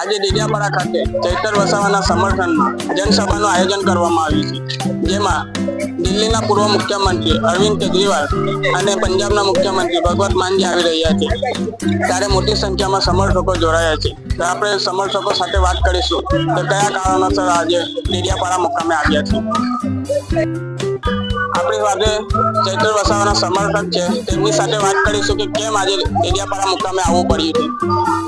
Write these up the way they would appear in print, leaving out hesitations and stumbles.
આજે ડેડિયાપાડા ખાતે ચૈતર વસાવાના સમર્થનમાં જનસભાનું આયોજન કરવામાં આવ્યું છે, જેમાં દિલ્હીના પૂર્વ મુખ્યમંત્રી અરવિંદ કેજરીવાલ અને પંજાબના મુખ્યમંત્રી ભગવત માનજી આવી રહ્યા છે, ત્યારે મોટી સંખ્યામાં સમર્થકો જોડાયા છે। તો આપણે સમર્થકો સાથે વાત કરીશું કે કયા કારણોસર આજે ડેડિયાપાડા મુકામે આવ્યા છે। આપણી સાથે ચૈતર વસાવાના સમર્થક છે, તેમની સાથે વાત કરીશું કે કેમ આજે ડેડિયાપાડા મુકામે આવવું પડ્યું છે।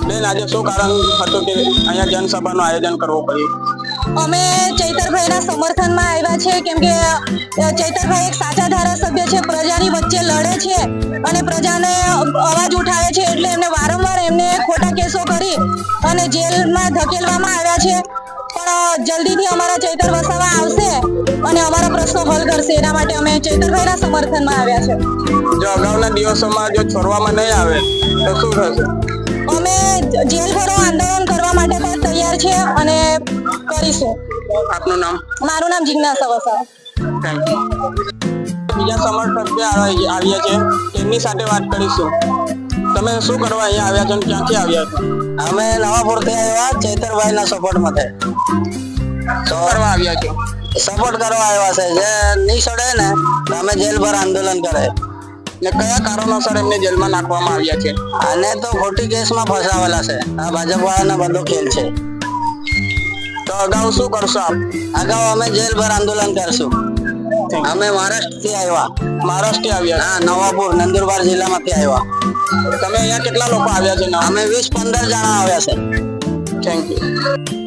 બેન, આજે શું કારણ હતું કે અહીંયા જનસભાનું આયોજન કરવું પડ્યું? અમે ચૈતરભાઈના સમર્થનમાં આવ્યા છે, કેમ કે ચૈતરભાઈ એક સાચા ધારાસભ્ય છે, પ્રજાની વચ્ચે લડે છે અને પ્રજાને અવાજ ઉઠાવે છે, એટલે એમને વારંવાર એમને ખોટા કેસો કરી અને જેલમાં ધકેલવામાં આવ્યા છે। પણ જલ્દીથી અમારા ચૈતર વસાવા આવશે અને અમારા પ્રશ્નો હલ કરશે, એના માટે અમે ચૈતરભાઈના સમર્થનમાં આવ્યા છે। જો અગાઉના દિવસોમાં જો છોડવામાં નહીં આવે તો શું થશે? અમે જેલ ભરો આંદોલન કરવા માટે પણ તૈયાર છે અને કરીશું। આપનું નામ? મારું નામ જિજ્ઞાસા વસાવા। Thank you. બીજા સમર્થક જે આવ્યા છે તેમની સાથે વાત કરીશું। તમે શું કરવા અહીંયા આવ્યા છો અને ક્યાંથી આવ્યા છો? અમે નવાપુરથી આવ્યા ચૈતરભાઈના સપોર્ટ માટે। શું કરવા આવ્યા છો? સપોર્ટ કરવા આવ્યા છે, જે નહીં છોડે ને તો અમે જેલ પર આંદોલન કરે। ને કયા કારણોસર એમને જેલમાં નાખવામાં આવ્યા છે? આને તો ખોટી કેસમાં ફસાવેલા છે। આ ભાજપ વાળાનો બધો ખેલ છે। તો અગાઉ શું કરશો આપ? અગાઉ અમે જેલ પર આંદોલન કરશું। અમે મહારાષ્ટ્રથી આવ્યા। મહારાષ્ટ્રથી આવ્યા? હા, નવાપુર નંદુરબાર જિલ્લામાંથી આવ્યા। તમે અહીંયા કેટલા લોકો આવ્યા છે? અમે 20-15 જણા આવ્યા છે। Thank you.